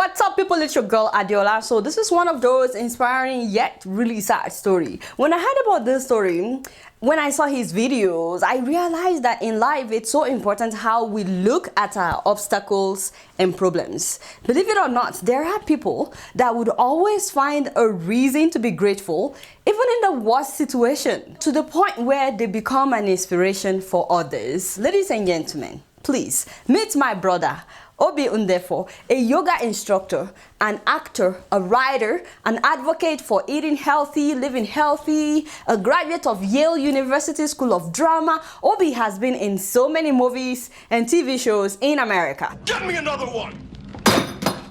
What's up, people? It's your girl Adiola. So this is one of those inspiring yet really sad story. When I heard about this story, when I saw his videos, I realized that in life it's so important how we look at our obstacles and problems. Believe it or not, there are people that would always find a reason to be grateful even in the worst situation, to the point where they become an inspiration for others. Ladies and gentlemen, please meet my brother Ndefo, a yoga instructor, an actor, a writer, an advocate for eating healthy, living healthy, a graduate of Yale University School of Drama. Obi has been in so many movies and TV shows in America. Get me another one!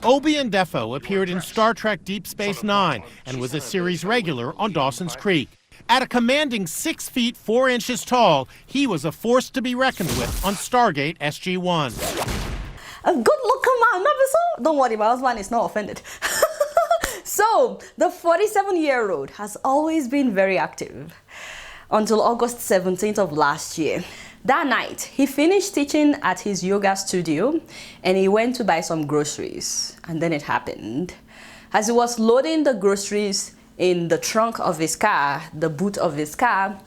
Obi Ndefo appeared in Star Trek Deep Space Nine and was a series regular on Dawson's Creek. At a commanding 6 feet 4 inches tall, he was a force to be reckoned with on Stargate SG-1. A good-looking man, so don't worry, my husband is not offended. So, the 47-year-old has always been very active until August 17th of last year. That night, he finished teaching at his yoga studio and he went to buy some groceries. And then it happened. As he was loading the groceries in the trunk of his car, the boot of his car,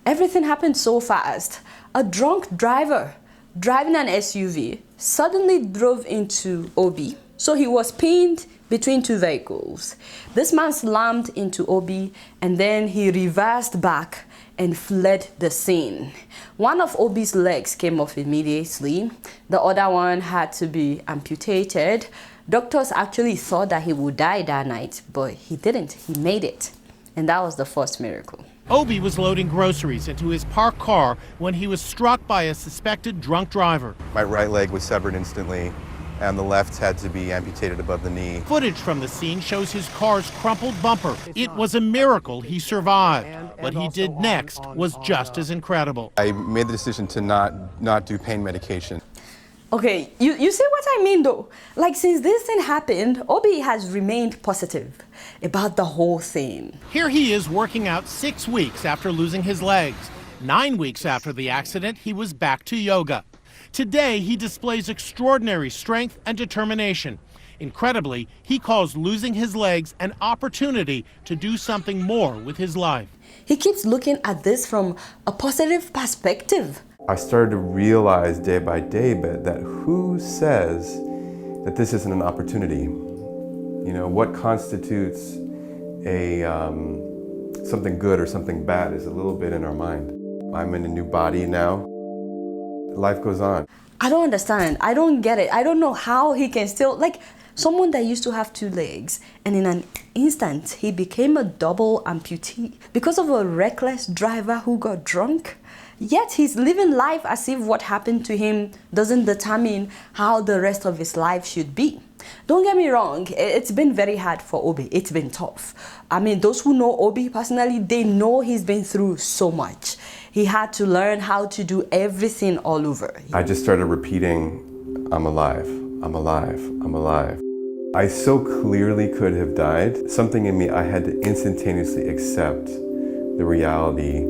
everything happened so fast. A drunk driver driving an SUV suddenly drove into Obi. So he was pinned between two vehicles. This man slammed into Obi and then he reversed back and fled the scene. One of Obi's legs came off immediately. The other one had to be amputated. Doctors actually thought that he would die that night, but he didn't. He made it. And that was the first miracle. Obi was loading groceries into his parked car when he was struck by a suspected drunk driver. My right leg was severed instantly, and the left had to be amputated above the knee. Footage from the scene shows his car's crumpled bumper. It was a miracle he survived. What he did next was just as incredible. I made the decision to not do pain medication. Okay, you see what I mean though? Like, since this thing happened, Obi has remained positive about the whole thing. Here he is working out 6 weeks after losing his legs. 9 weeks after the accident, he was back to yoga. Today, he displays extraordinary strength and determination. Incredibly, he calls losing his legs an opportunity to do something more with his life. He keeps looking at this from a positive perspective. I started to realize day by day that who says that this isn't an opportunity? You know, what constitutes a something good or something bad is a little bit in our mind. I'm in a new body now. Life goes on. I don't understand. I don't get it. I don't know how he can still, like, someone that used to have 2 legs and in an instant he became a double amputee because of a reckless driver who got drunk. Yet he's living life as if what happened to him doesn't determine how the rest of his life should be. Don't get me wrong, it's been very hard for Obi. It's been tough. I mean, those who know Obi personally, they know he's been through so much. He had to learn how to do everything all over. I just started repeating, I'm alive, I'm alive, I'm alive. I so clearly could have died. Something in me, I had to instantaneously accept the reality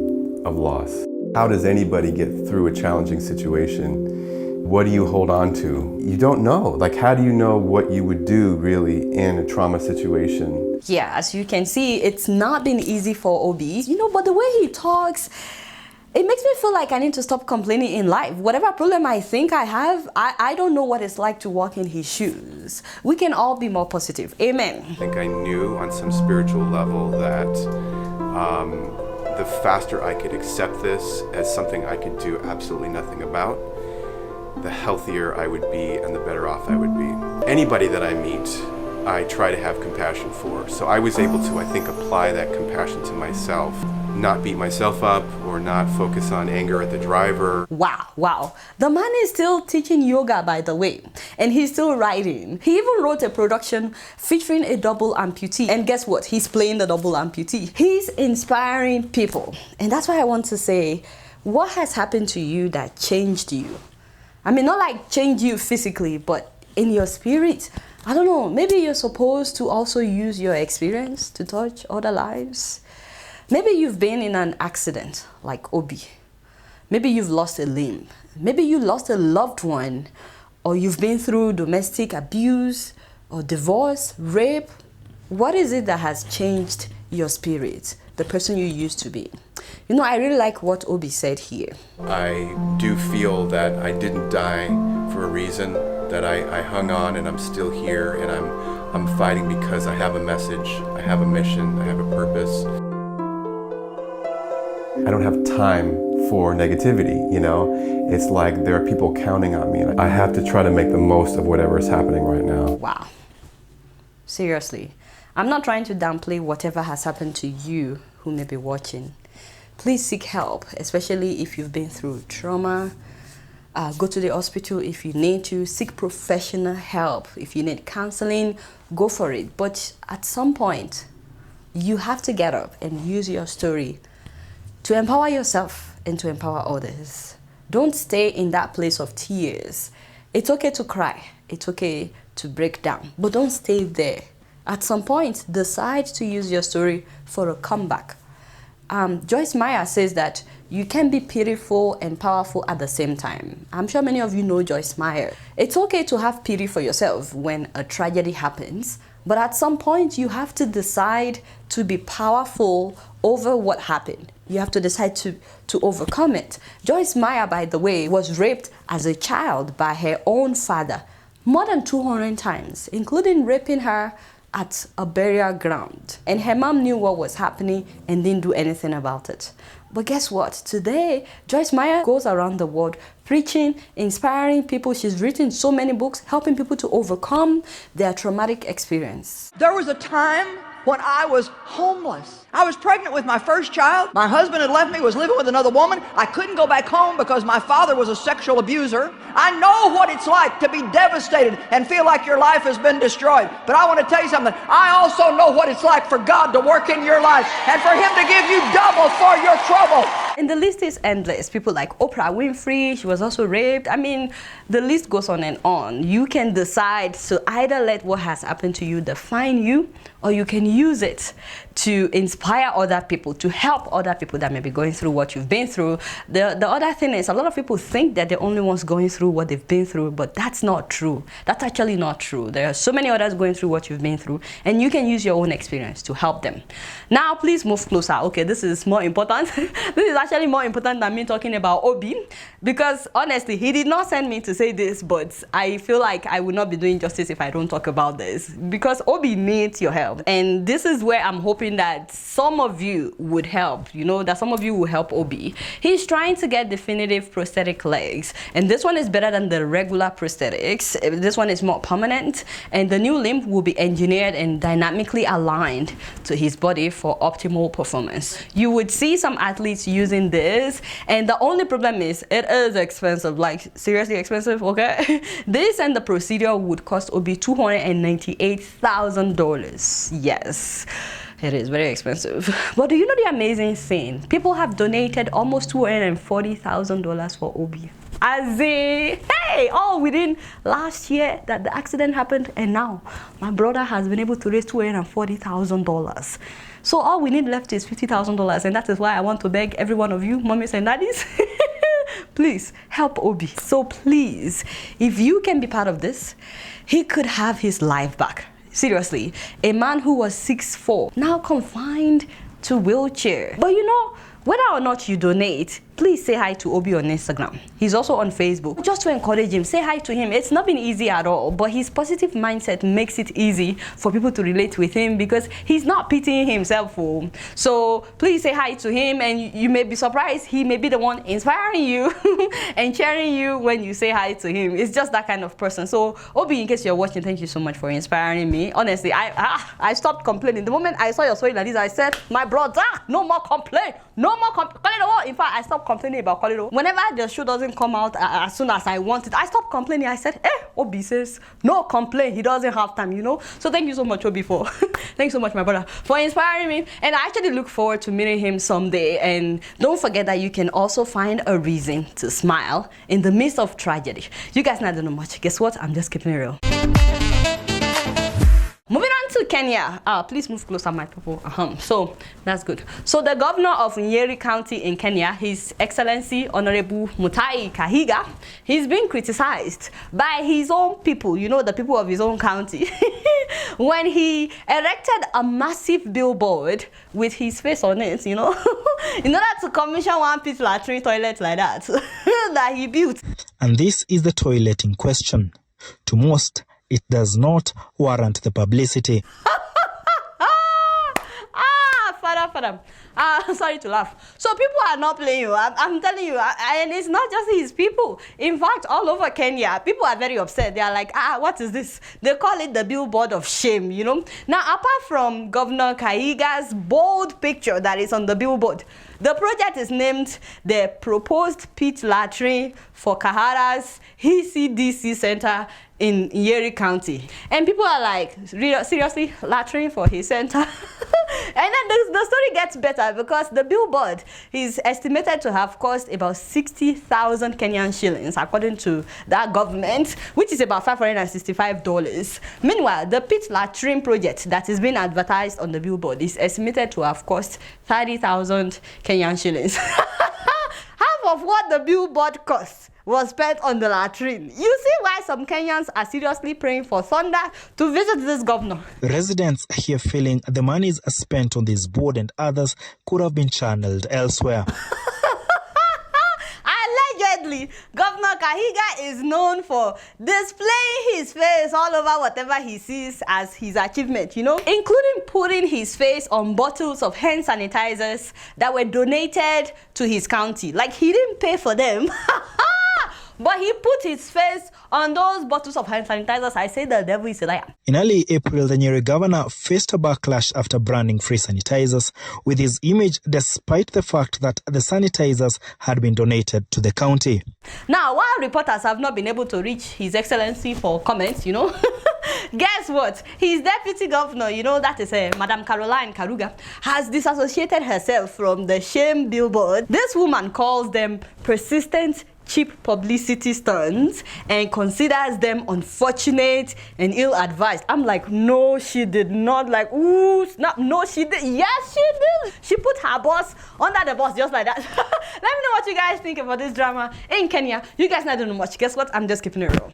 of loss. How does anybody get through a challenging situation? What do you hold on to? You don't know. Like, how do you know what you would do really in a trauma situation? Yeah, as you can see, it's not been easy for Obi. You know, but the way he talks, it makes me feel like I need to stop complaining in life. Whatever problem I think I have, I don't know what it's like to walk in his shoes. We can all be more positive. Amen. I think I knew on some spiritual level that the faster I could accept this as something I could do absolutely nothing about, the healthier I would be and the better off I would be. Anybody that I meet, I try to have compassion for. So I was able to, I think, apply that compassion to myself, not beat myself up or not focus on anger at the driver. Wow. The man is still teaching yoga, by the way, and he's still writing. He even wrote a production featuring a double amputee. And guess what? He's playing the double amputee. He's inspiring people. And that's why I want to say, what has happened to you that changed you? I mean, not like change you physically, but in your spirit. I don't know, maybe you're supposed to also use your experience to touch other lives. Maybe you've been in an accident like Obi. Maybe you've lost a limb. Maybe you lost a loved one, or you've been through domestic abuse, or divorce, rape? What is it that has changed your spirit, the person you used to be? You know, I really like what Obi said here. I do feel that I didn't die for a reason, that I hung on and I'm still here, and I'm fighting because I have a message, I have a mission, I have a purpose. I don't have time for negativity, you know? It's like there are people counting on me. I have to try to make the most of whatever is happening right now. Wow. Seriously. I'm not trying to downplay whatever has happened to you who may be watching. Please seek help, especially if you've been through trauma. Go to the hospital if you need to. Seek professional help. If you need counseling, go for it. But at some point, you have to get up and use your story to empower yourself and to empower others. Don't stay in that place of tears. It's okay to cry. It's okay to break down. But don't stay there. At some point, decide to use your story for a comeback. Joyce Meyer says that you can be pitiful and powerful at the same time. I'm sure many of you know Joyce Meyer. It's okay to have pity for yourself when a tragedy happens, but at some point you have to decide to be powerful over what happened. You have to decide to overcome it. Joyce Meyer, by the way, was raped as a child by her own father more than 200 times, including raping her at a burial ground. And her mom knew what was happening and didn't do anything about it. But guess what? Today, Joyce Meyer goes around the world preaching, inspiring people. She's written so many books, helping people to overcome their traumatic experience. There was a time when I was homeless. I was pregnant with my first child. My husband had left me, was living with another woman. I couldn't go back home because my father was a sexual abuser. I know what it's like to be devastated and feel like your life has been destroyed. But I want to tell you something. I also know what it's like for God to work in your life and for Him to give you double for your trouble. And the list is endless. People like Oprah Winfrey, she was also raped. I mean, the list goes on and on. You can decide to either let what has happened to you define you, or you can use it to inspire other people, to help other people that may be going through what you've been through. The other thing is, a lot of people think that they're only ones going through what they've been through, but that's not true. That's actually not true. There are so many others going through what you've been through, and you can use your own experience to help them. Now, please move closer. Okay, this is more important. This is actually more important than me talking about Obi, because honestly, he did not send me to say this, but I feel like I would not be doing justice if I don't talk about this, because Obi needs your help. And this is where I'm hoping that some of you would help, you know, that some of you will help Obi. He's trying to get definitive prosthetic legs, and this one is better than the regular prosthetics. This one is more permanent, and the new limb will be engineered and dynamically aligned to his body for optimal performance. You would see some athletes using this, and the only problem is it is expensive, like seriously expensive, okay? This and the procedure would cost Obi $298,000. Yes, it is very expensive. But do you know the amazing thing? People have donated almost $240,000 for Obi. As in, hey, all within last year that the accident happened, and now my brother has been able to raise $240,000. So all we need left is $50,000, and that is why I want to beg every one of you, mommies and daddies, please help Obi. So please, if you can be part of this, he could have his life back. Seriously, a man who was 6'4", now confined to wheelchair. But you know, whether or not you donate, please say hi to Obi on Instagram. He's also on Facebook. Just to encourage him, say hi to him. It's not been easy at all, but his positive mindset makes it easy for people to relate with him, because he's not pitying himself. So please say hi to him, and you may be surprised. He may be the one inspiring you and cheering you when you say hi to him. It's just that kind of person. So Obi, in case you're watching, thank you so much for inspiring me. Honestly, I stopped complaining. The moment I saw your story like this, I said, my brother, no more complaint. No more complaint. In fact, I stopped complaining about Kolido. Whenever the show doesn't come out as soon as I want it, I stop complaining. I said, Obi says, no complaint. He doesn't have time, you know? So thank you so much, Obi, for, thanks so much, my brother, for inspiring me. And I actually look forward to meeting him someday. And don't forget that you can also find a reason to smile in the midst of tragedy. You guys not know much. Guess what? I'm just keeping it real. Moving on to Kenya, please move closer, my people. So that's good. So the governor of Nyeri County in Kenya, His Excellency Honorable Mutahi Kahiga, he's been criticized by his own people, you know, the people of his own county, when he erected a massive billboard with his face on it, you know, in order to commission one pit latrine toilet like that, that he built. And this is the toilet in question. To most, it does not warrant the publicity. Father. Sorry to laugh. So people are not playing you. I'm telling you, and it's not just his people. In fact, all over Kenya, people are very upset. They are like, what is this? They call it the billboard of shame, you know. Now, apart from Governor Kaiga's bold picture that is on the billboard, the project is named the Proposed Pit Latrine for Kahara's ECDC Center in Nyeri County. And people are like, seriously, latrine for his center? And then the story gets better because the billboard is estimated to have cost about 60,000 Kenyan shillings, according to that government, which is about $565. Meanwhile, the pit latrine project that is being advertised on the billboard is estimated to have cost 30,000 Kenyan shillings. Half of what the billboard costs was spent on the latrine. You see why some Kenyans are seriously praying for thunder to visit this governor. Residents here feeling the monies spent on this board and others could have been channeled elsewhere. Allegedly, Governor Kahiga is known for displaying his face all over whatever he sees as his achievement, you know, including putting his face on bottles of hand sanitizers that were donated to his county. Like, he didn't pay for them. But he put his face on those bottles of hand sanitizers. I say the devil is a liar. In early April, the Nyeri governor faced a backlash after branding free sanitizers with his image, despite the fact that the sanitizers had been donated to the county. Now, while reporters have not been able to reach His Excellency for comments, you know, guess what? His deputy governor, you know, that is Madam Caroline Karuga, has disassociated herself from the shame billboard. This woman calls them persistent, cheap publicity stunts and considers them unfortunate and ill-advised. I'm like, no, she did not. Like, ooh, snap. No, she did. Yes, she did. She put her boss under the bus just like that. Let me know what you guys think about this drama in Kenya. You guys not doing much. Guess what? I'm just keeping it real.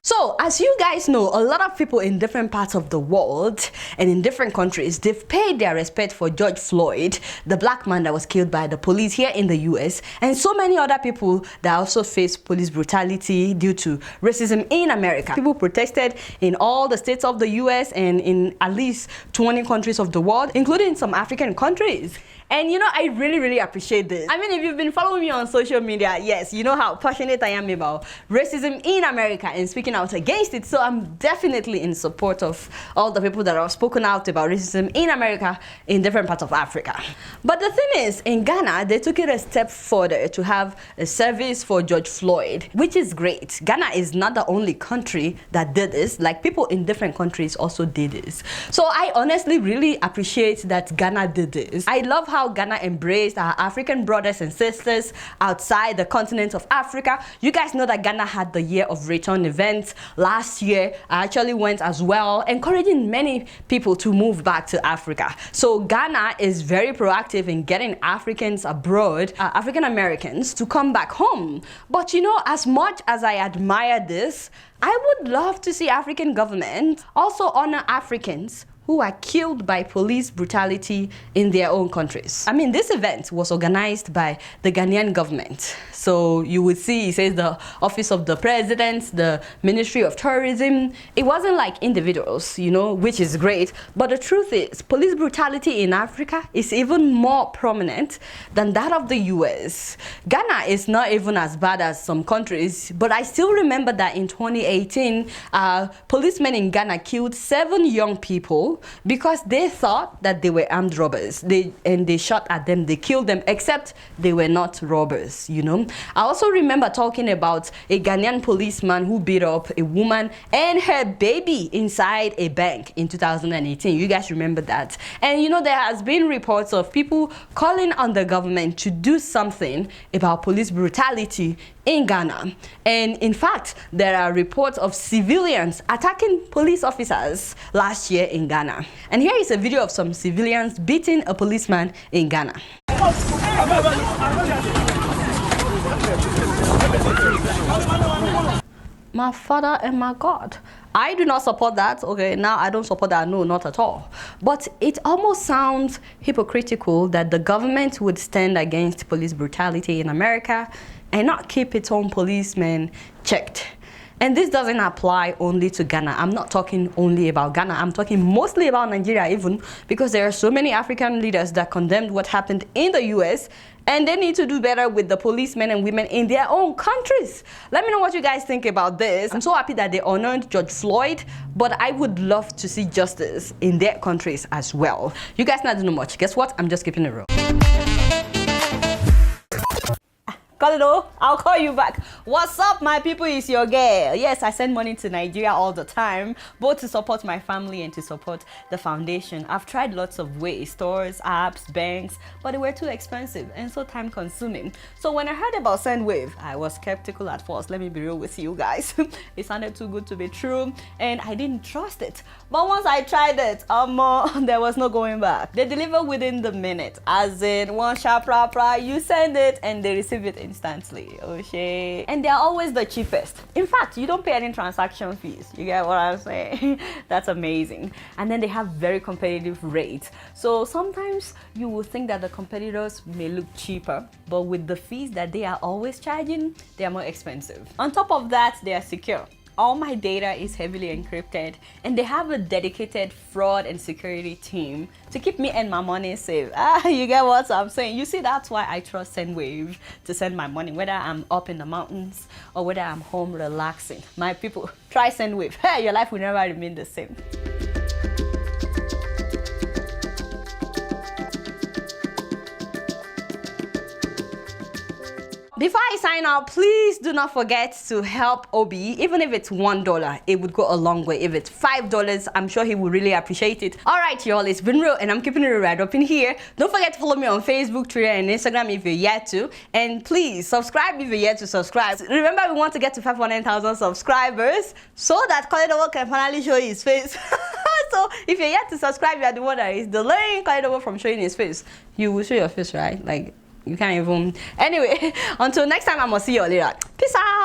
So, as you guys know, a lot of people in different parts of the world and in different countries, they've paid their respect for George Floyd, the black man that was killed by the police here in the US, and so many other people that also face police brutality due to racism in America. People protested in all the states of the US and in at least 20 countries of the world, including some African countries. And you know, I really appreciate this. I mean, if you've been following me on social media, yes, you know how passionate I am about racism in America and speaking out against it. So I'm definitely in support of all the people that have spoken out about racism in America in different parts of Africa. But the thing is, in Ghana, they took it a step further to have a service for George Floyd, which is great. Ghana is not the only country that did this. Like, people in different countries also did this. So I honestly really appreciate that Ghana did this. I love how Ghana embraced our African brothers and sisters outside the continent of Africa. You guys know that Ghana had the Year of Return event last year. I actually went as well, encouraging many people to move back to Africa. So Ghana is very proactive in getting Africans abroad, African Americans, to come back home. But you know, as much as I admire this, I would love to see African governments also honor Africans who are killed by police brutality in their own countries. I mean, this event was organized by the Ghanaian government. So you would see, it says the Office of the President, the Ministry of Tourism. It wasn't like individuals, you know, which is great. But the truth is, police brutality in Africa is even more prominent than that of the US. Ghana is not even as bad as some countries, but I still remember that in 2018, policemen in Ghana killed 7 young people because they thought that they were armed robbers. They shot at them, they killed them, except they were not robbers, you know. I also remember talking about a Ghanaian policeman who beat up a woman and her baby inside a bank in 2018. You guys remember that? And you know, there has been reports of people calling on the government to do something about police brutality in Ghana. And in fact, there are reports of civilians attacking police officers last year in Ghana. And here is a video of some civilians beating a policeman in Ghana. My father and my God. I do not support that. Okay, now I don't support that. No, not at all. But it almost sounds hypocritical that the government would stand against police brutality in America and not keep its own policemen checked. And this doesn't apply only to Ghana. I'm not talking only about Ghana. I'm talking mostly about Nigeria even, because there are so many African leaders that condemned what happened in the US, and they need to do better with the policemen and women in their own countries. Let me know what you guys think about this. I'm so happy that they honored George Floyd, but I would love to see justice in their countries as well. You guys not doing much. Guess what? I'm just keeping it real. Kalido, I'll call you back. What's up, my people? It's your girl. Yes, I send money to Nigeria all the time, both to support my family and to support the foundation. I've tried lots of ways, stores, apps, banks, but they were too expensive and so time consuming. So when I heard about SendWave, I was skeptical at first. Let me be real with you guys. It sounded too good to be true and I didn't trust it. But once I tried it, there was no going back. They deliver within the minute, as in one sharp you send it and they receive it instantly. Oh shit. And they're always the cheapest. In fact, you don't pay any transaction fees. You get what I'm saying? That's amazing. And then they have very competitive rates. So sometimes you will think that the competitors may look cheaper, but with the fees that they are always charging, they are more expensive. On top of that, they are secure. All my data is heavily encrypted and they have a dedicated fraud and security team to keep me and my money safe. You get what I'm saying? You see, that's why I trust SendWave to send my money, whether I'm up in the mountains or whether I'm home relaxing. My people, try SendWave. Hey, your life will never remain the same. Before I sign out, please do not forget to help Obi. Even if it's $1, it would go a long way. If it's $5, I'm sure he would really appreciate it. All right, y'all, it's been real, and I'm keeping it right up in here. Don't forget to follow me on Facebook, Twitter, and Instagram if you're yet to. And please, subscribe if you're yet to subscribe. Remember, we want to get to 500,000 subscribers so that Koledowo can finally show his face. So if you're yet to subscribe, you're the one that is delaying Koledowo from showing his face. You will show your face, right? Like, you can't even. Anyway, until next time, I'm gonna see you later. Peace out.